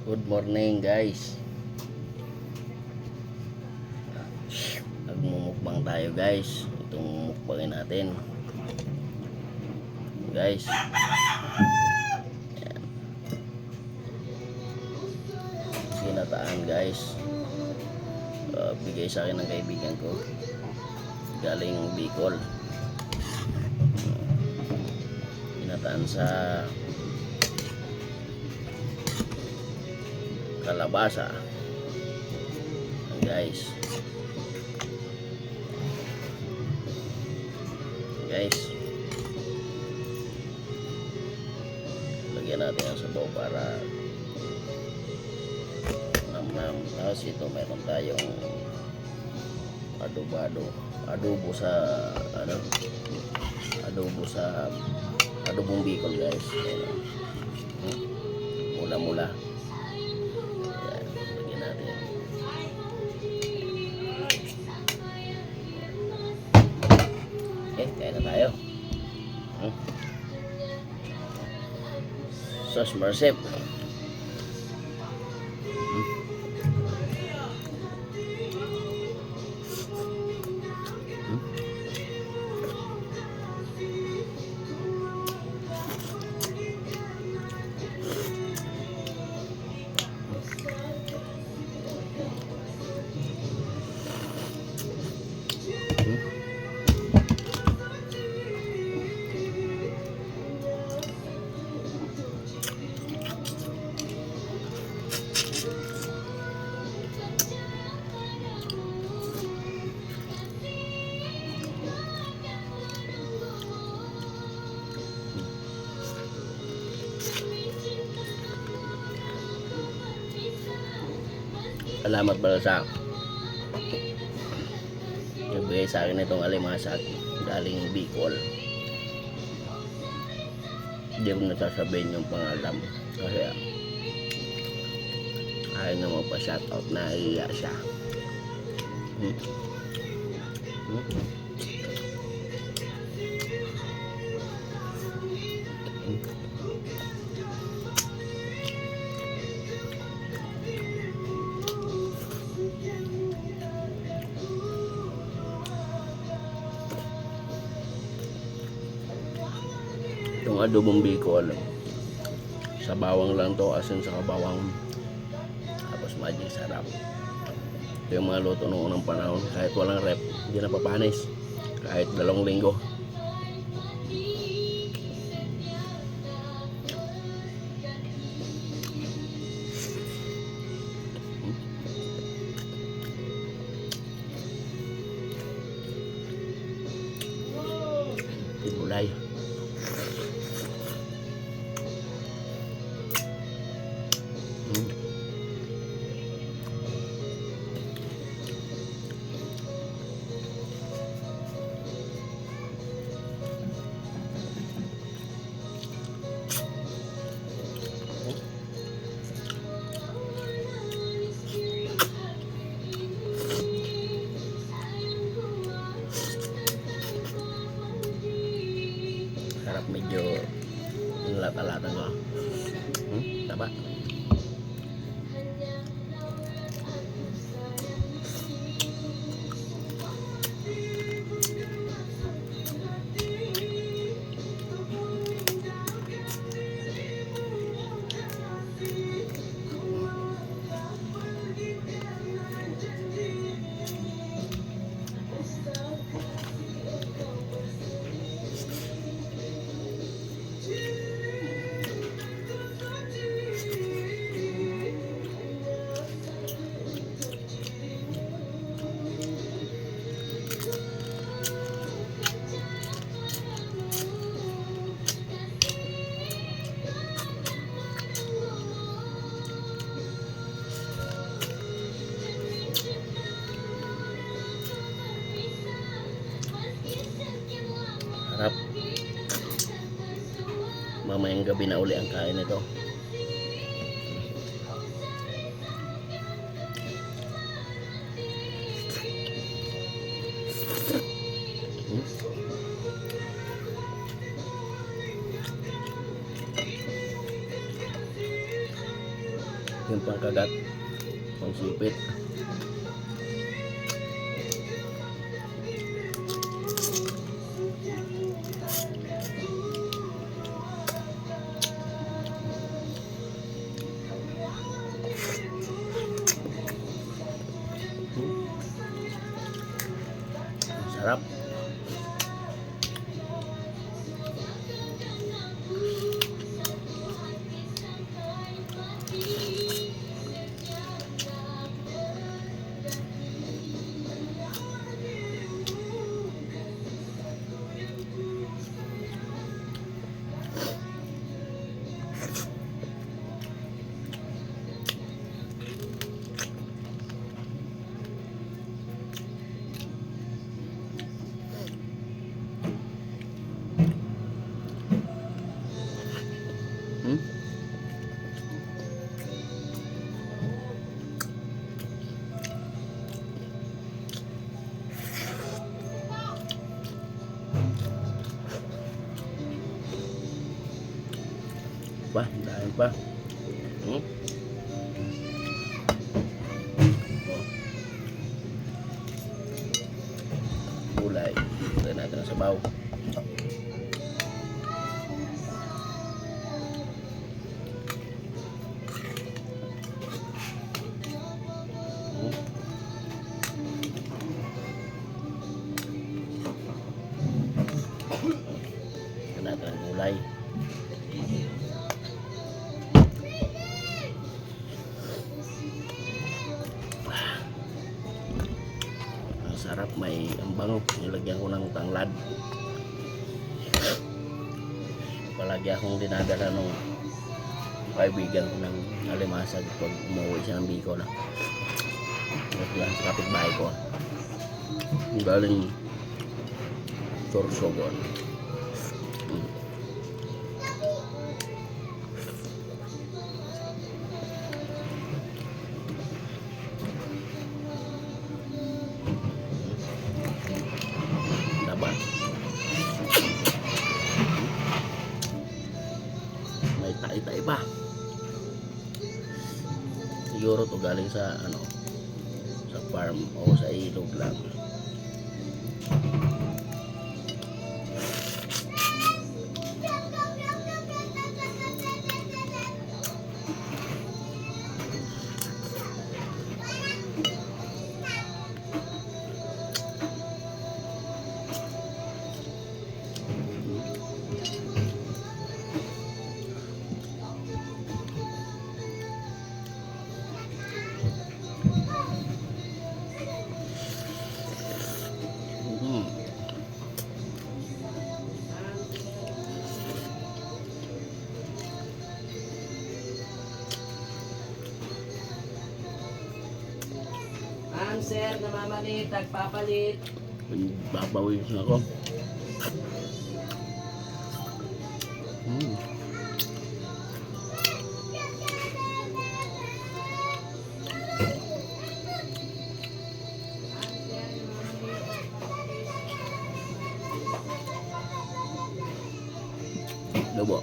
Good morning guys. Nagmumukbang tayo guys. Itong mukbangin natin. Guys. Ayan. Ginataan guys. Bigay sa akin ng kaibigan ko. Galing Bicol. Ginataan sa kalabasa. Guys. Lagyan natin ang sabaw para nam-nam. Tapos ito meron tayong adobo sa adobong Bicol guys. Mula-mula. Lagyan natin. Okay, kaya na tayo. Sos Marcep. Salamat pala sa nagbigay sa akin itong alimasag galing Bicol. Hindi ko nasasabihin yung pangalan kasi ayaw na magpa-shoutout, naiiya siya. Yung adobong Bicol sa bawang lang to, asin sa bawang, tapos magic sarap. Ito yung mga luto noong unang panahon, kahit walang rep hindi napapanis kahit 2 linggo. Gulay. Sarap, medyo lata-lata ko. Taba. Harap. Mamayang gabi na uli ang kain nito. Yung pangkagat, pangsipit. Sarap. Hmm? Dahil pa. Hmm? Gulay. Lagyan natin ang sabaw. Lagyan natin ang gulay. Sarap, may ambang. Nilagyan ko ng tanglad. Palagi akong dinadala ng kaibigan ko ng alimasag pag umuwi siya ng Bicol. Yan sa kapitbahay ko. Galing Sorsogon. May tai-tai pa. Siguro to galing sa sa farm o sa ilog lang. Sir, namamalit, tagpapalit. Babawin ako. Lobo.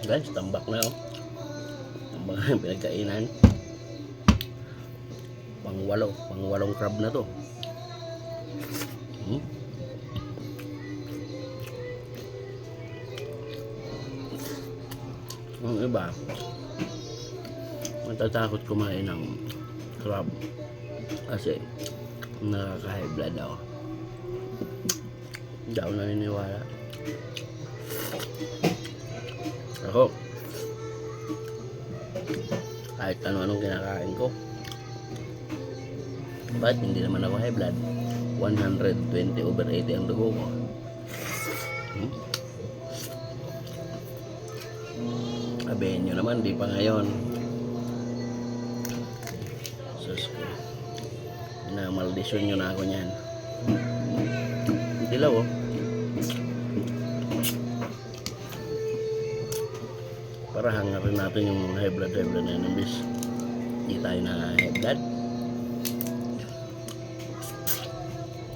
Guys, tambak na tambak na yung pinagkainan. Pangwalong crab na to. Ang iba matatakot kumain ng crab kasi nakaka-high blood ako. Hindi ako naniniwala. Ako, kahit ano-anong kinakain ko, Ba't hindi naman ako high blood? 120/80 ang dugo ko. Sabihin nyo naman, di pa ngayon. Sus ko. Minamaldisyon nyo na ako niyan. Dilaw oh. Para hangarin natin yung high blood na yun. Imbis di tayo na high blood.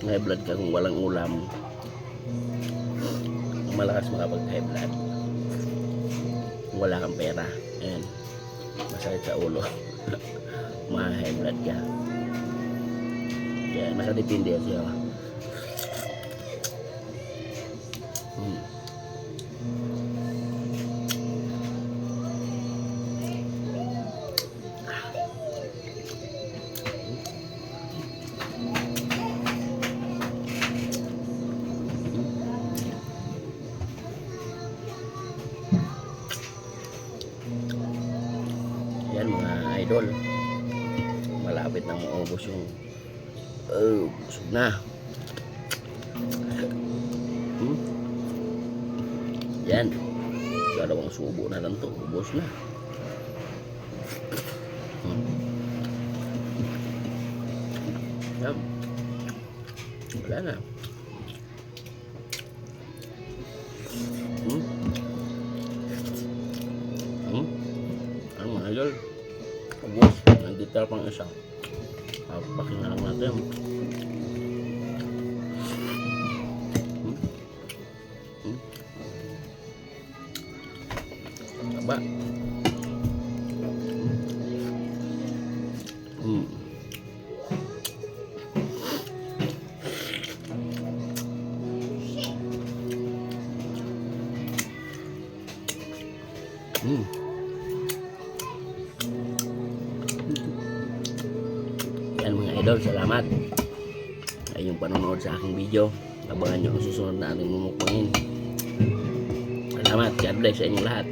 High blood ka kung walang ulam. Malakas makapag high blood. Kung wala kang pera. Ayan. Masakit sa ulo. Ma-high blood ka. Kaya nakadepende siya. Yan mga idol, malapit na maubos yung busog na. Yan, dalawang subo na lang to, ubos na. Yan, wala na. Ano mga idol, ubos, nandito pang isa. Papakin na lang natin. Aba. Yan mga idol, salamat sa inyong panonood sa aking video. Abangan nyo ang susunod na ating mumukbangin. Salamat, God bless sa inyong lahat.